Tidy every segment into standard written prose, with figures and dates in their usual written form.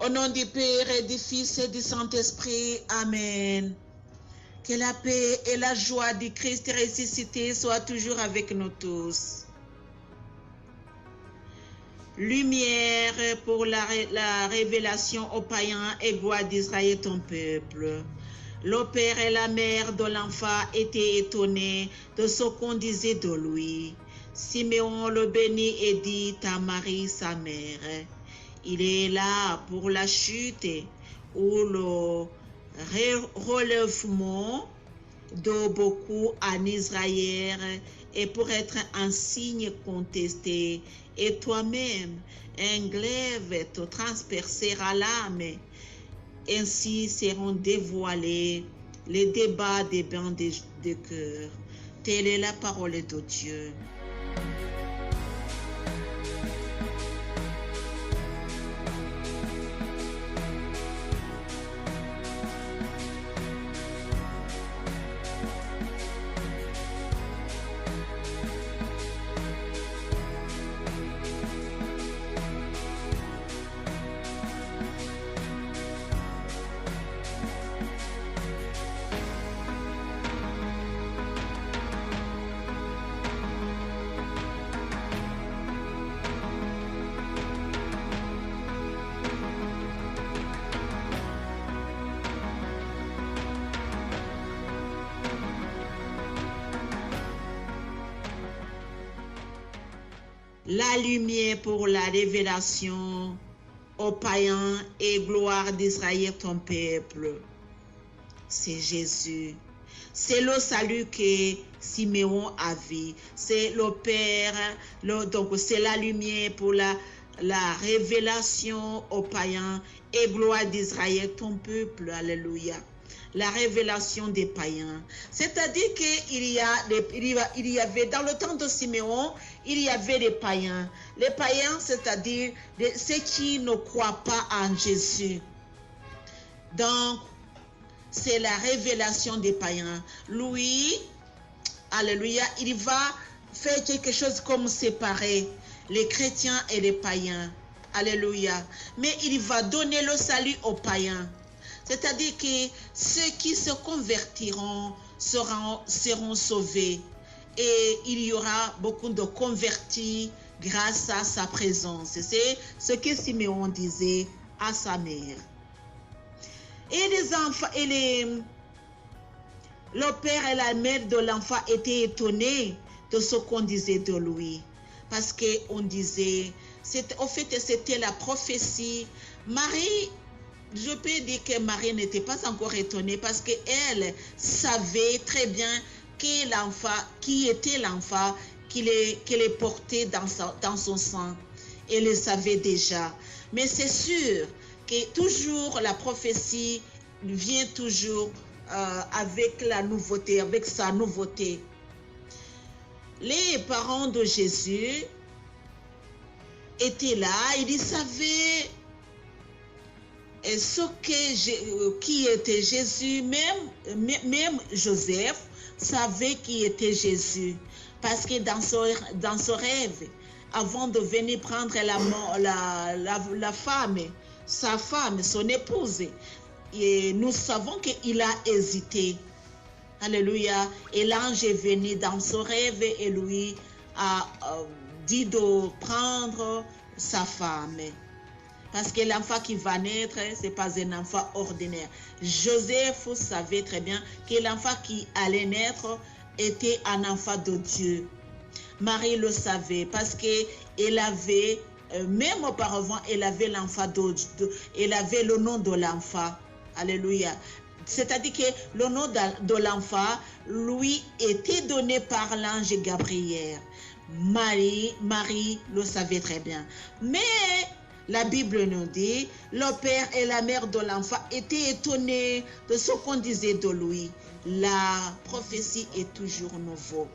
Au nom du Père et du Fils et du Saint-Esprit. Amen. Que la paix et la joie du Christ ressuscité soient toujours avec nous tous. Lumière pour la révélation aux païens et gloire d'Israël ton peuple. Le père et la mère de l'enfant étaient étonnés de ce qu'on disait de lui. Siméon le bénit et dit à Marie sa mère, il est là pour la chute ou le relèvement de beaucoup en Israël et pour être un signe contesté. Et toi-même, un glaive te transpercera l'âme. Ainsi seront dévoilés les débats des bains de cœur. Telle est la parole de Dieu. La lumière pour la révélation aux païens et gloire d'Israël ton peuple. C'est Jésus. C'est le salut que Siméon avait. C'est le Père. Donc c'est la lumière pour la révélation aux païens et gloire d'Israël ton peuple. Alléluia. La révélation des païens. C'est-à-dire qu'il y avait, dans le temps de Siméon, il y avait des païens. Les païens, c'est-à-dire ceux qui ne croient pas en Jésus. Donc, c'est la révélation des païens. Lui, alléluia, il va faire quelque chose comme séparer les chrétiens et les païens. Alléluia. Mais il va donner le salut aux païens. C'est-à-dire que ceux qui se convertiront seront sauvés. Et il y aura beaucoup de convertis grâce à sa présence. C'est ce que Siméon disait à sa mère. Et les enfants, le père et la mère de l'enfant étaient étonnés de ce qu'on disait de lui. Parce qu'on disait, au fait, c'était la prophétie. Marie, je peux dire que Marie n'était pas encore étonnée parce qu'elle savait très bien qui était l'enfant qu'elle portait dans son sang. Elle le savait déjà. Mais c'est sûr que toujours la prophétie vient toujours avec la nouveauté, avec sa nouveauté. Les parents de Jésus étaient là, ils savaient qui était Jésus, même Joseph savait qui était Jésus. Parce que dans son rêve, avant de venir prendre la femme, sa femme, son épouse, et nous savons qu'il a hésité. Alléluia. Et l'ange est venu dans son rêve et lui a dit de prendre sa femme. Parce que l'enfant qui va naître, ce n'est pas un enfant ordinaire. Joseph savait très bien que l'enfant qui allait naître était un enfant de Dieu. Marie le savait parce qu'elle avait, même auparavant, elle avait l'enfant elle avait le nom de l'enfant. Alléluia. C'est-à-dire que le nom de l'enfant lui était donné par l'ange Gabriel. Marie le savait très bien. Mais la Bible nous dit, le père et la mère de l'enfant étaient étonnés de ce qu'on disait de lui. La prophétie est toujours nouveau.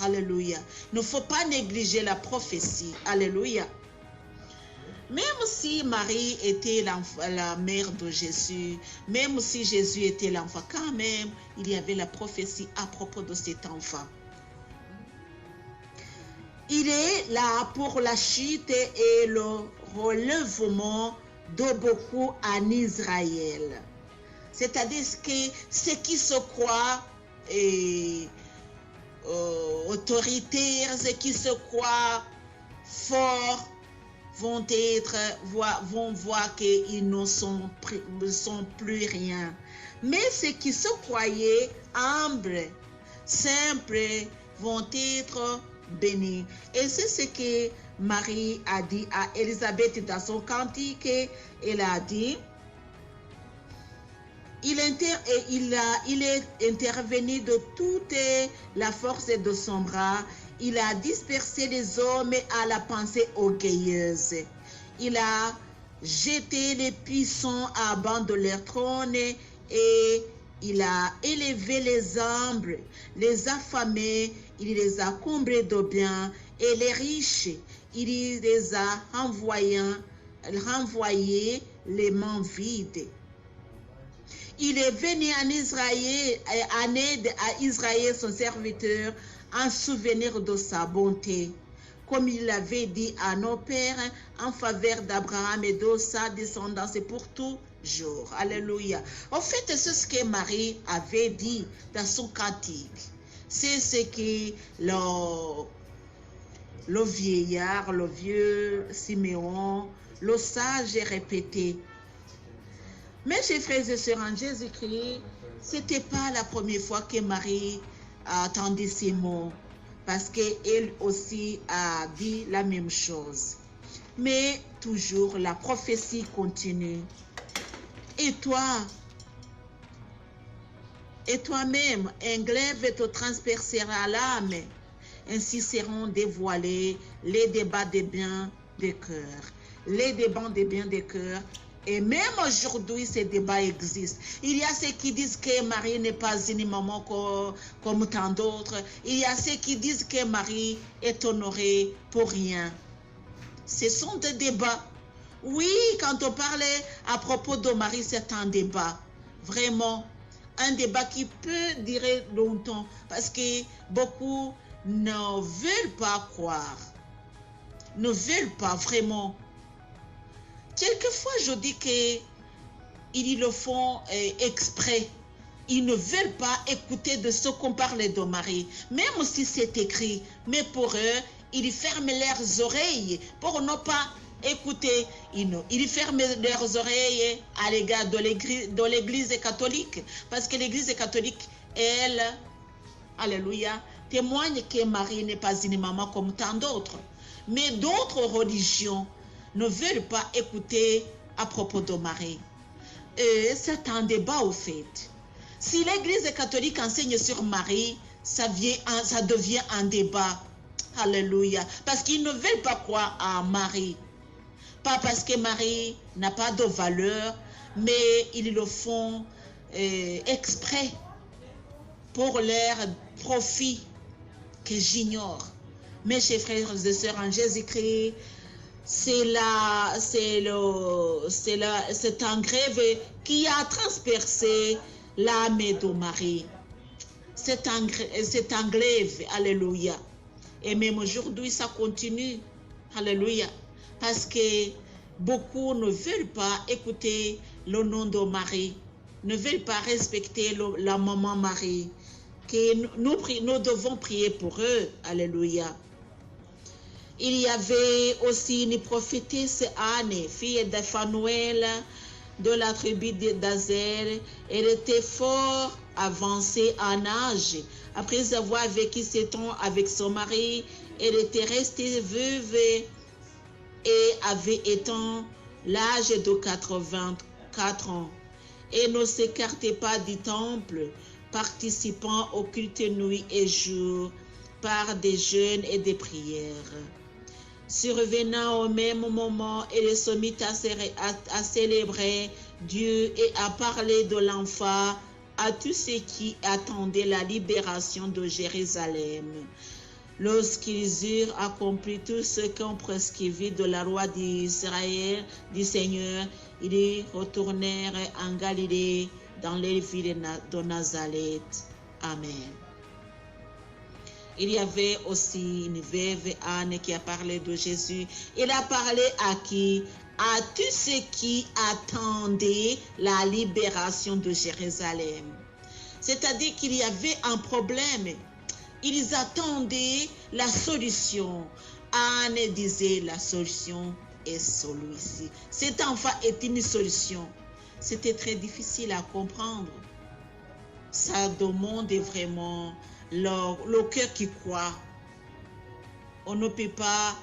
Alléluia. Il ne faut pas négliger la prophétie. Alléluia. Même si Marie était la mère de Jésus, même si Jésus était l'enfant, quand même, il y avait la prophétie à propos de cet enfant. Il est là pour la chute et le relèvement de beaucoup en Israël. C'est-à-dire que ceux qui se croient autoritaires, ceux qui se croient forts, vont voir qu'ils ne sont plus rien. Mais ceux qui se croyaient humbles, simples, vont être bénis. Et c'est ce que Marie a dit à Élisabeth dans son cantique. Elle a dit, il est intervenu de toute la force de son bras. Il a dispersé les hommes à la pensée orgueilleuse. Il a jeté les puissants à bas de leur trône et il a élevé les humbles, les affamés, il les a comblés de biens et les riches, il les a renvoyés les mains vides. Il est venu en aide à Israël, son serviteur, en souvenir de sa bonté, comme il l'avait dit à nos pères, en faveur d'Abraham et de sa descendance pour toujours. Alléluia. En fait, c'est ce que Marie avait dit dans son cantique. C'est ce que le vieillard, le vieux Siméon, le sage répétait. Mais chers frères et sœurs en Jésus-Christ, ce n'était pas la première fois que Marie attendait ces mots, parce qu'elle aussi a dit la même chose. Mais toujours, la prophétie continue. Et toi-même, un glaive te transpercera l'âme. Ainsi seront dévoilés les débats des biens des cœurs. Les débats des biens des cœurs. Et même aujourd'hui, ces débats existent. Il y a ceux qui disent que Marie n'est pas une maman comme tant d'autres. Il y a ceux qui disent que Marie est honorée pour rien. Ce sont des débats. Oui, quand on parlait à propos de Marie, c'est un débat. Vraiment, un débat qui peut durer longtemps. Parce que beaucoup ne veulent pas croire. Ne veulent pas vraiment. Quelquefois, je dis qu'ils le font exprès. Ils ne veulent pas écouter de ce qu'on parle de Marie, même si c'est écrit. Mais pour eux, ils ferment leurs oreilles pour ne pas écouter. Ils ferment leurs oreilles à l'égard de l'Église catholique. Parce que l'Église catholique, elle, alléluia, témoigne que Marie n'est pas une maman comme tant d'autres. Mais d'autres religions ne veulent pas écouter à propos de Marie. C'est un débat au fait. Si l'Église catholique enseigne sur Marie, ça devient un débat. Alléluia. Parce qu'ils ne veulent pas croire à Marie. Pas parce que Marie n'a pas de valeur, mais ils le font exprès pour leur profit que j'ignore. Mes chers frères et sœurs en Jésus-Christ, c'est un grève qui a transpercé l'âme de Marie. C'est un glaive, alléluia. Et même aujourd'hui, ça continue, alléluia. Parce que beaucoup ne veulent pas écouter le nom de Marie, ne veulent pas respecter la maman Marie. Que nous devons prier pour eux, alléluia. Il y avait aussi une prophétesse Anne, fille de Phanuel, de la tribu d'Azer. Elle était fort avancée en âge. Après avoir vécu 7 ans avec son mari, elle était restée veuve et avait éteint l'âge de 84 ans. Et ne s'écartait pas du temple, participant au culte nuit et jour par des jeûnes et des prières. Survenant au même moment, elle se mit à célébrer Dieu et à parler de l'enfant à tous ceux qui attendaient la libération de Jérusalem. Lorsqu'ils eurent accompli tout ce qu'on prescrivit de la loi d'Israël, du Seigneur, ils retournèrent en Galilée, dans les villes de Nazareth. Amen. Il y avait aussi une veuve, Anne, qui a parlé de Jésus. Il a parlé à qui? À tous ceux qui attendaient la libération de Jérusalem. C'est-à-dire qu'il y avait un problème. Ils attendaient la solution. Anne disait, la solution est celui-ci. Cet enfant est une solution. C'était très difficile à comprendre. Ça demande vraiment le cœur qui croit. On ne peut pas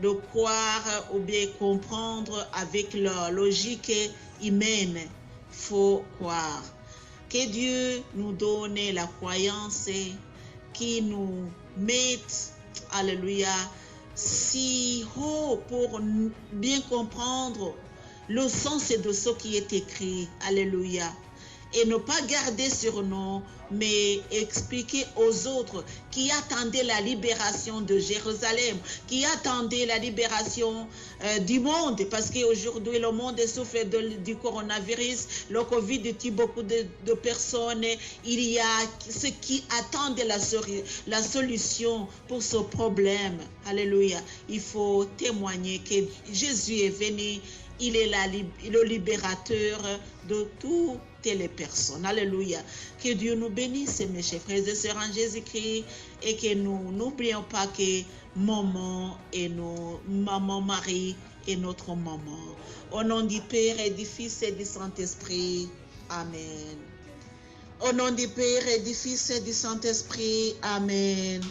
le croire ou bien comprendre avec la logique humaine. Il faut croire. Que Dieu nous donne la croyance qui nous mette, alléluia, si haut pour bien comprendre le sens de ce qui est écrit, alléluia. Et ne pas garder sur nous, mais expliquer aux autres qui attendaient la libération de Jérusalem, qui attendaient la libération du monde, parce qu'aujourd'hui le monde souffre du coronavirus, le Covid tue beaucoup de personnes. Il y a ceux qui attendent la solution pour ce problème. Alléluia. Il faut témoigner que Jésus est venu, il est le libérateur de toutes les personnes. Alléluia. Que Dieu nous bénisse, mes chers frères et sœurs en Jésus-Christ, et que nous n'oublions pas que maman Marie est notre maman. Au nom du Père et du Fils et du Saint-Esprit. Amen. Au nom du Père et du Fils et du Saint-Esprit. Amen.